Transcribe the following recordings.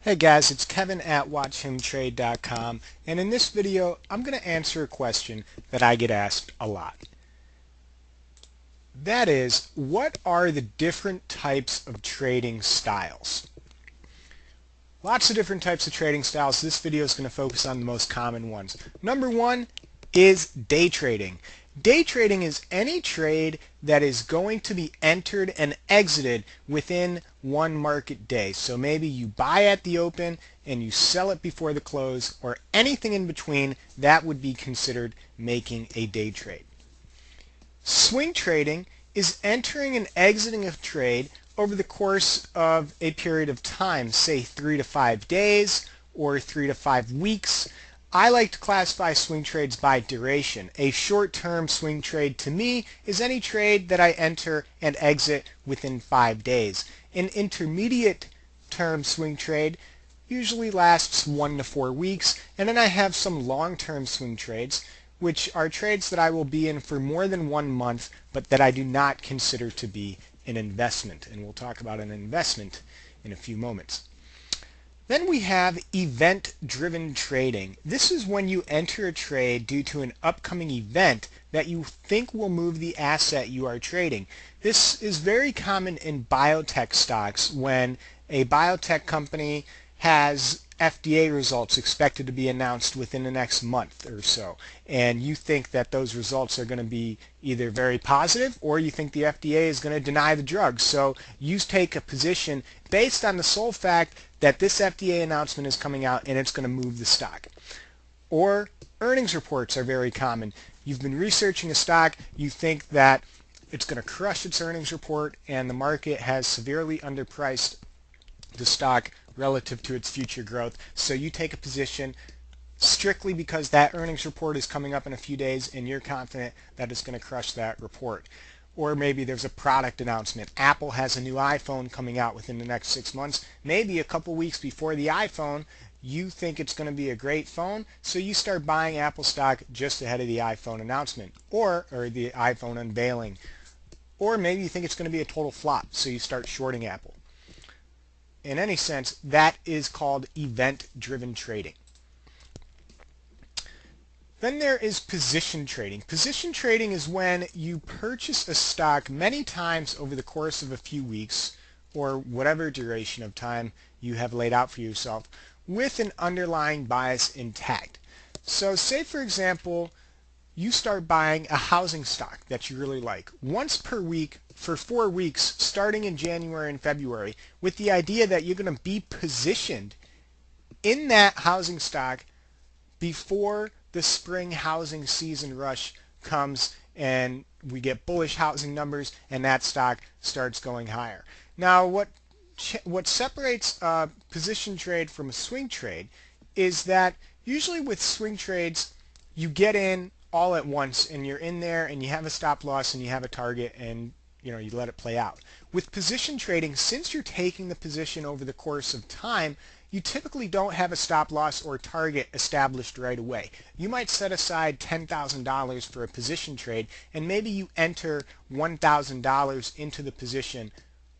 Hey guys, it's Kevin at Watchhimtrade.com, and in this video I'm going to answer a question that I get asked a lot. That is, what are the different types of trading styles? Lots of different types of trading styles. This video is going to focus on the most common ones. Number one is day trading. Day trading is any trade that is going to be entered and exited within one market day. So maybe you buy at the open and you sell it before the close, or anything in between. That would be considered making a day trade. Swing trading is entering and exiting a trade over the course of a period of time, say 3 to 5 days or 3 to 5 weeks. I like to classify swing trades by duration. A short-term swing trade to me is any trade that I enter and exit within 5 days. An intermediate term swing trade usually lasts 1 to 4 weeks, and then I have some long-term swing trades, which are trades that I will be in for more than 1 month, but that I do not consider to be an investment. And we'll talk about an investment in a few moments. Then we have event-driven trading. This is when you enter a trade due to an upcoming event that you think will move the asset you are trading. This is very common in biotech stocks when a biotech company has FDA results expected to be announced within the next month or so, and you think that those results are going to be either very positive, or you think the FDA is going to deny the drug. So you take a position based on the sole fact that this FDA announcement is coming out and it's going to move the stock. Or earnings reports are very common. You've been researching a stock, you think that it's going to crush its earnings report, and the market has severely underpriced the stock relative to its future growth. So you take a position strictly because that earnings report is coming up in a few days and you're confident that it's going to crush that report. Or maybe there's a product announcement. Apple has a new iPhone coming out within the next 6 months. Maybe a couple weeks before the iPhone, you think it's going to be a great phone, so you start buying Apple stock just ahead of the iPhone announcement or the iPhone unveiling. Or maybe you think it's going to be a total flop, so you start shorting Apple. In any sense, that is called event-driven trading. Then there is position trading. Position trading is when you purchase a stock many times over the course of a few weeks, or whatever duration of time you have laid out for yourself, with an underlying bias intact. So say, for example, you start buying a housing stock that you really like once per week for 4 weeks starting in January and February, with the idea that you're going to be positioned in that housing stock before the spring housing season rush comes and we get bullish housing numbers and that stock starts going higher. Now what separates a position trade from a swing trade is that usually with swing trades you get in all at once and you're in there and you have a stop loss and you have a target and you let it play out. With position trading, since you're taking the position over the course of time, you typically don't have a stop loss or target established right away. You might set aside $10,000 for a position trade, and maybe you enter $1,000 into the position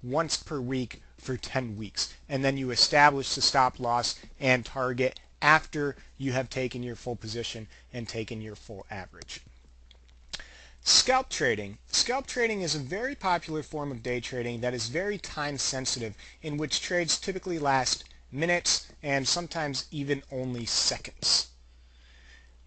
once per week for 10 weeks, and then you establish the stop loss and target after you have taken your full position and taken your full average. Scalp trading. Scalp trading is a very popular form of day trading that is very time sensitive, in which trades typically last minutes and sometimes even only seconds.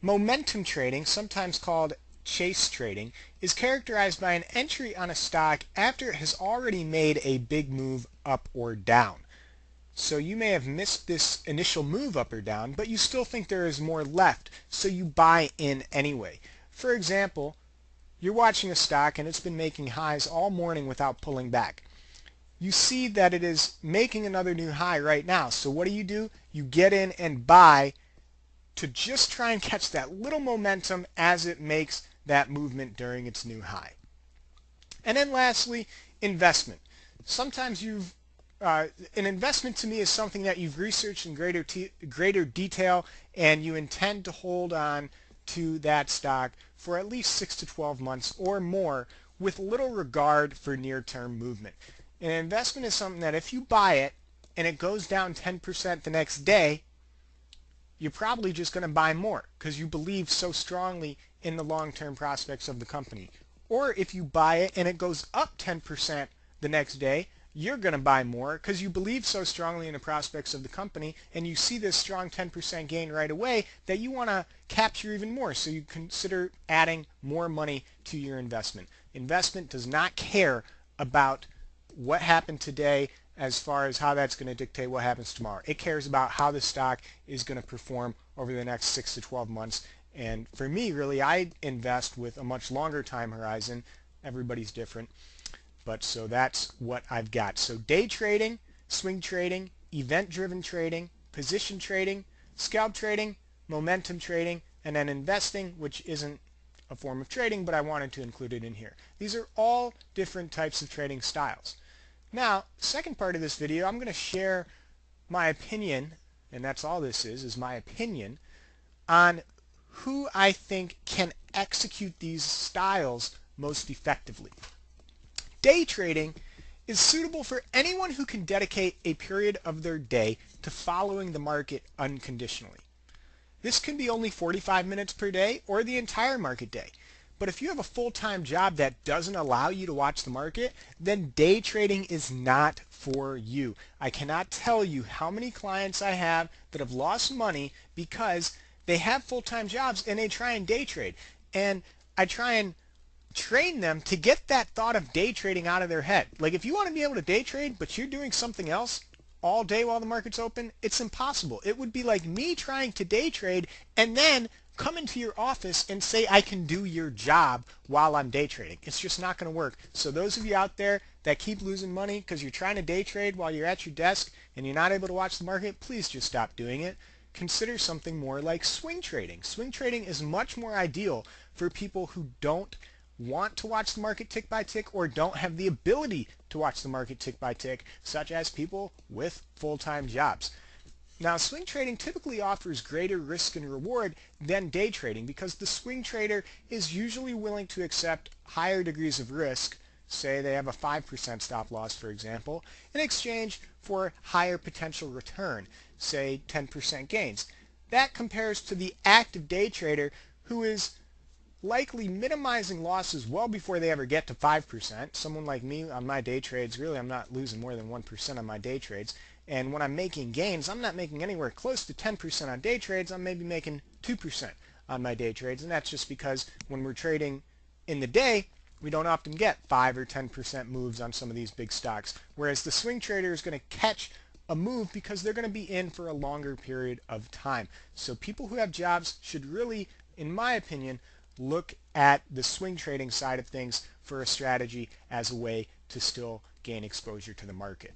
Momentum trading, sometimes called chase trading, is characterized by an entry on a stock after it has already made a big move up or down. So you may have missed this initial move up or down, but you still think there is more left, so you buy in anyway. For example, you're watching a stock and it's been making highs all morning without pulling back. You see that it is making another new high right now. So what do? You get in and buy to just try and catch that little momentum as it makes that movement during its new high. And then lastly, investment. Sometimes an investment to me is something that you've researched in greater detail and you intend to hold on to that stock for at least 6 to 12 months or more with little regard for near-term movement. An investment is something that if you buy it and it goes down 10% the next day, you're probably just going to buy more because you believe so strongly in the long-term prospects of the company. Or if you buy it and it goes up 10% the next day, you're going to buy more because you believe so strongly in the prospects of the company and you see this strong 10% gain right away that you want to capture even more. So you consider adding more money to your investment. Investment does not care about what happened today as far as how that's going to dictate what happens tomorrow. It cares about how the stock is going to perform over the next 6 to 12 months. And for me, really, I invest with a much longer time horizon. Everybody's different. But so that's what I've got. So day trading, swing trading, event-driven trading, position trading, scalp trading, momentum trading, and then investing, which isn't a form of trading, but I wanted to include it in here. These are all different types of trading styles. Now, second part of this video, I'm going to share my opinion, and that's all this is my opinion, on who I think can execute these styles most effectively. Day trading is suitable for anyone who can dedicate a period of their day to following the market unconditionally. This can be only 45 minutes per day or the entire market day. But if you have a full-time job that doesn't allow you to watch the market, then day trading is not for you. I cannot tell you how many clients I have that have lost money because they have full-time jobs and they try and day trade. And I try and train them to get that thought of day trading out of their head. Like if you want to be able to day trade but you're doing something else all day while the market's open, it's impossible. It would be like me trying to day trade and then come into your office and say I can do your job while I'm day trading. It's just not going to work. So those of you out there that keep losing money because you're trying to day trade while you're at your desk and you're not able to watch the market, please just stop doing it. Consider something more like swing trading. Swing trading is much more ideal for people who don't want to watch the market tick by tick or don't have the ability to watch the market tick by tick, such as people with full-time jobs. Now, swing trading typically offers greater risk and reward than day trading because the swing trader is usually willing to accept higher degrees of risk, say they have a 5% stop loss, for example, in exchange for higher potential return, say 10% gains. That compares to the active day trader who is likely minimizing losses well before they ever get to 5%. Someone like me on my day trades, really I'm not losing more than 1% on my day trades. And when I'm making gains, I'm not making anywhere close to 10% on day trades. I'm maybe making 2% on my day trades. And that's just because when we're trading in the day, we don't often get 5 or 10% moves on some of these big stocks. Whereas the swing trader is going to catch a move because they're going to be in for a longer period of time. So people who have jobs should really, in my opinion, look at the swing trading side of things for a strategy as a way to still gain exposure to the market.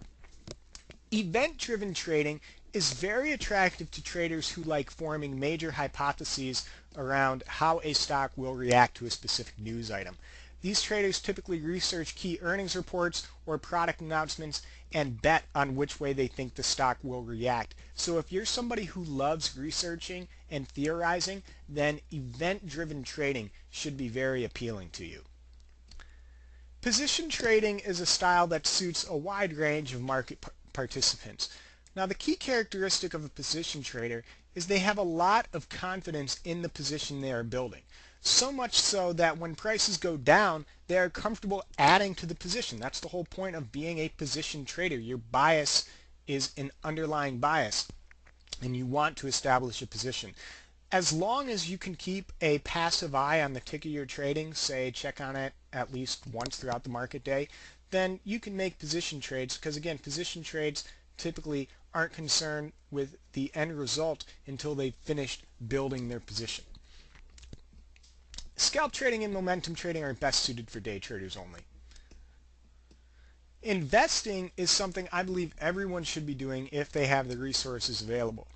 Event-driven trading is very attractive to traders who like forming major hypotheses around how a stock will react to a specific news item. These traders typically research key earnings reports or product announcements and bet on which way they think the stock will react. So if you're somebody who loves researching and theorizing, then event-driven trading should be very appealing to you. Position trading is a style that suits a wide range of market participants. Now, the key characteristic of a position trader is they have a lot of confidence in the position they are building. So much so that when prices go down, they are comfortable adding to the position. That's the whole point of being a position trader. Your bias is an underlying bias, and you want to establish a position. As long as you can keep a passive eye on the ticker you're trading, say check on it at least once throughout the market day, then you can make position trades because, again, position trades typically aren't concerned with the end result until they've finished building their position. Scalp trading and momentum trading are best suited for day traders only. Investing is something I believe everyone should be doing if they have the resources available.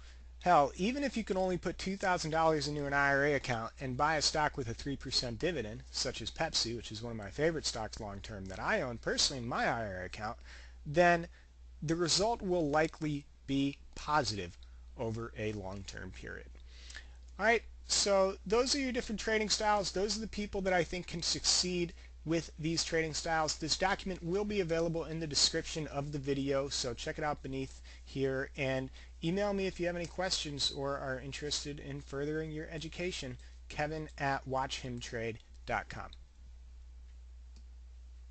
Hell, even if you can only put $2,000 into an IRA account and buy a stock with a 3% dividend, such as Pepsi, which is one of my favorite stocks long term that I own personally in my IRA account, then the result will likely be positive over a long-term period. All right, so those are your different trading styles. Those are the people that I think can succeed with these trading styles. This document will be available in the description of the video, so check it out beneath here, and email me if you have any questions or are interested in furthering your education. Kevin at Watchhimtrade.com.